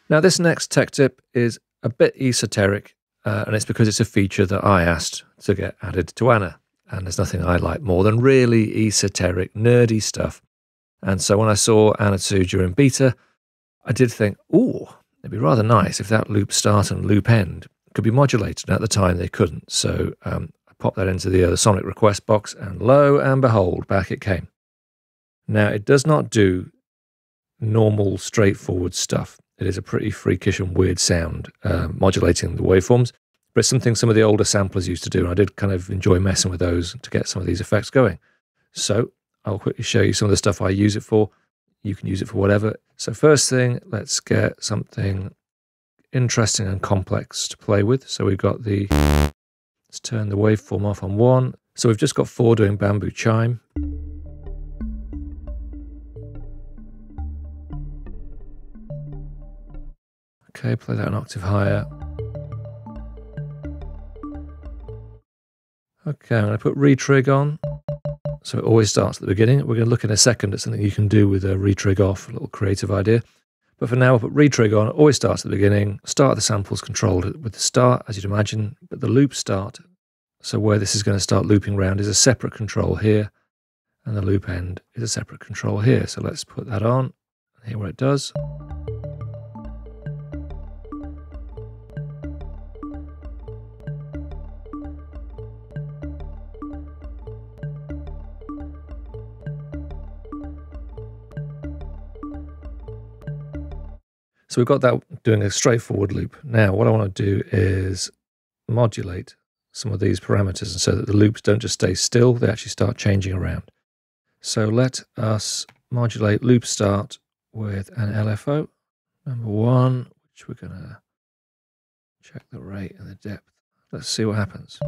Now, this next tech tip is a bit esoteric, and it's because it's a feature that I asked to get added to Anna. And there's nothing I like more than really esoteric, nerdy stuff. And so when I saw Anna 2 during beta, I did think, ooh, it'd be rather nice if that loop start and loop end could be modulated. And at the time, they couldn't. So I popped that into the Sonic request box, and lo and behold, back it came. Now, it does not do normal, straightforward stuff. It is a pretty freakish and weird sound, modulating the waveforms. But it's something some of the older samplers used to do, and I did kind of enjoy messing with those to get some of these effects going. So I'll quickly show you some of the stuff I use it for. You can use it for whatever. So first thing, let's get something interesting and complex to play with. So we've got let's turn the waveform off on 1. So we've just got 4 doing bamboo chime. Okay, play that an octave higher. Okay, I'm going to put Retrig on, so it always starts at the beginning. We're going to look in a second at something you can do with a Retrig off, a little creative idea. But for now, I'll put Retrig on. It always starts at the beginning. Start of the sample's controlled with the start, as you'd imagine, but the loop start, so where this is going to start looping round, is a separate control here, and the loop end is a separate control here. So let's put that on, and hear what it does. So we've got that doing a straightforward loop. Now, what I want to do is modulate some of these parameters so that the loops don't just stay still, they actually start changing around. So let us modulate loop start with an LFO, number 1, which we're going to check the rate and the depth. Let's see what happens.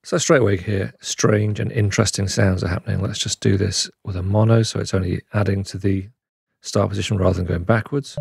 So straight away here, strange and interesting sounds are happening. Let's just do this with a mono, so it's only adding to the start position rather than going backwards.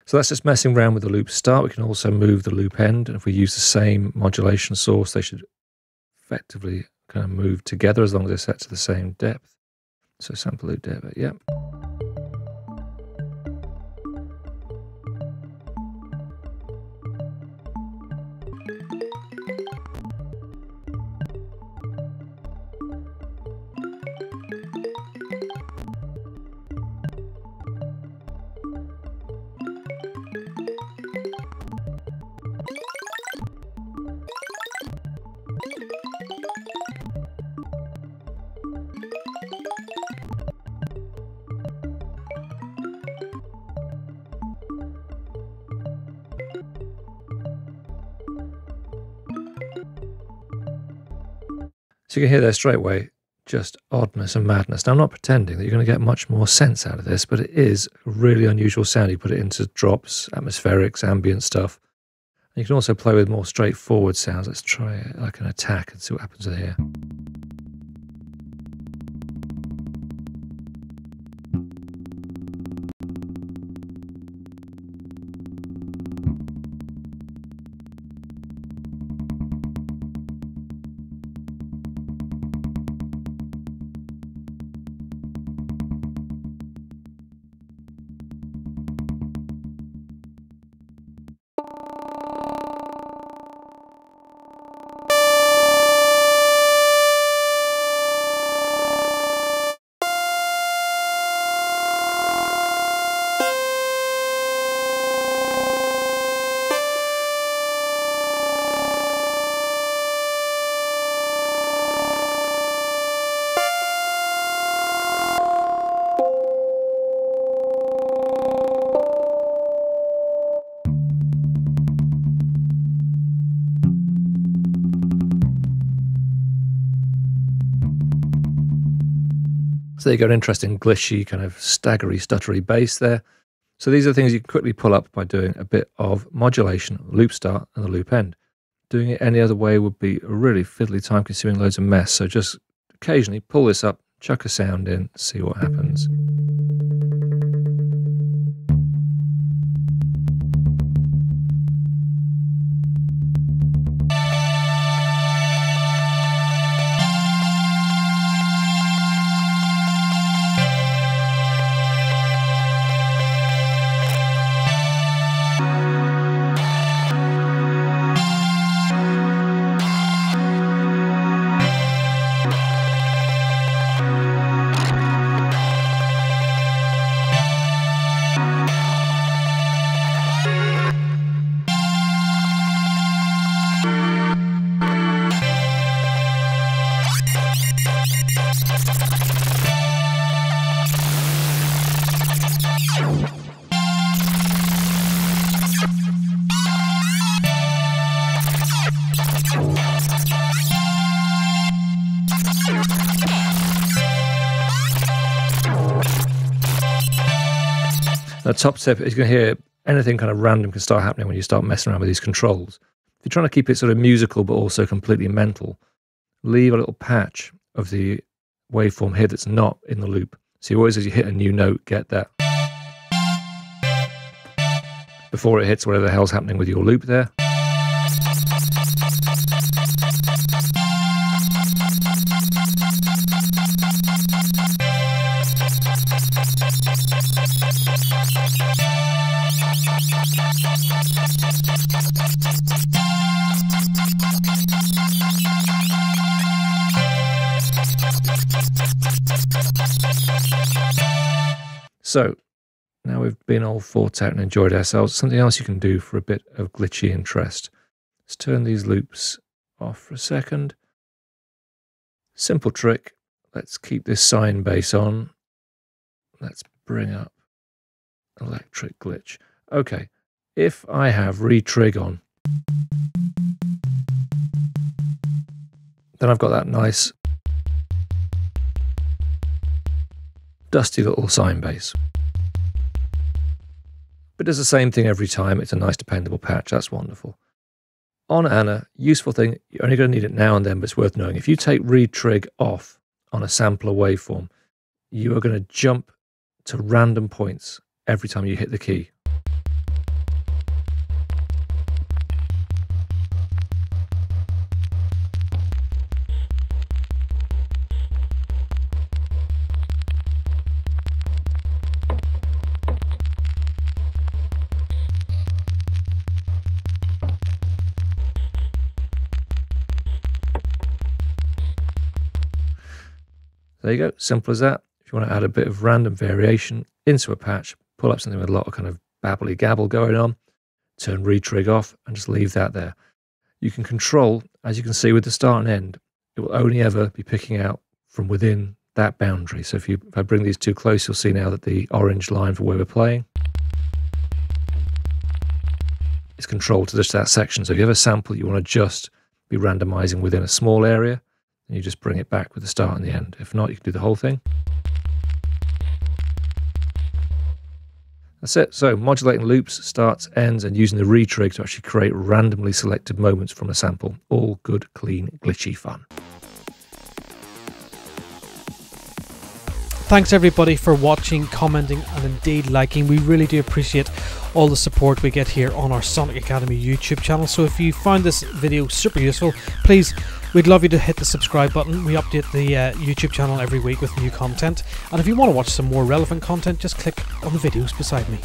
So that's just messing around with the loop start. We can also move the loop end, and if we use the same modulation source, they should effectively kind of move together as long as they're set to the same depth. So sample loop depth, yep. So you can hear there straight away, just oddness and madness. Now, I'm not pretending that you're going to get much more sense out of this, but it is a really unusual sound. You put it into drops, atmospherics, ambient stuff. And you can also play with more straightforward sounds. Let's try it like an attack and see what happens here. So there you go, an interesting glitchy, kind of staggery, stuttery bass there. So these are things you can quickly pull up by doing a bit of modulation, loop start and the loop end. Doing it any other way would be a really fiddly, time-consuming, loads of mess. So just occasionally pull this up, chuck a sound in, see what happens. The top tip is you can hear anything kind of random can start happening when you start messing around with these controls. If you're trying to keep it sort of musical but also completely mental, leave a little patch of the waveform here that's not in the loop. So you always, as you hit a new note, get that before it hits whatever the hell's happening with your loop there. So now we've been all thought out and enjoyed ourselves. Something else you can do for a bit of glitchy interest. Let's turn these loops off for a second. Simple trick. Let's keep this sine bass on. Let's bring up electric glitch. Okay, if I have Retrigger on, then I've got that nice dusty little sine bass. But it does the same thing every time. It's a nice dependable patch. That's wonderful. On Anna, useful thing, you're only going to need it now and then, but it's worth knowing. If you take Retrig off on a sampler waveform, you are going to jump to random points every time you hit the key. There you go, simple as that. If you want to add a bit of random variation into a patch, pull up something with a lot of kind of babbly gabble going on, turn Retrig off and just leave that there. You can control, as you can see with the start and end, it will only ever be picking out from within that boundary. So if I bring these too close, you'll see now that the orange line for where we're playing is controlled to just that section. So if you have a sample you want to just be randomizing within a small area, and you just bring it back with the start and the end. If not, you can do the whole thing. That's it. So modulating loops, starts, ends, and using the retrig to actually create randomly selected moments from a sample. All good, clean, glitchy fun. Thanks everybody for watching, commenting, and indeed liking. We really do appreciate all the support we get here on our Sonic Academy YouTube channel. So if you found this video super useful, please, we'd love you to hit the subscribe button. We update the YouTube channel every week with new content. And if you want to watch some more relevant content, just click on the videos beside me.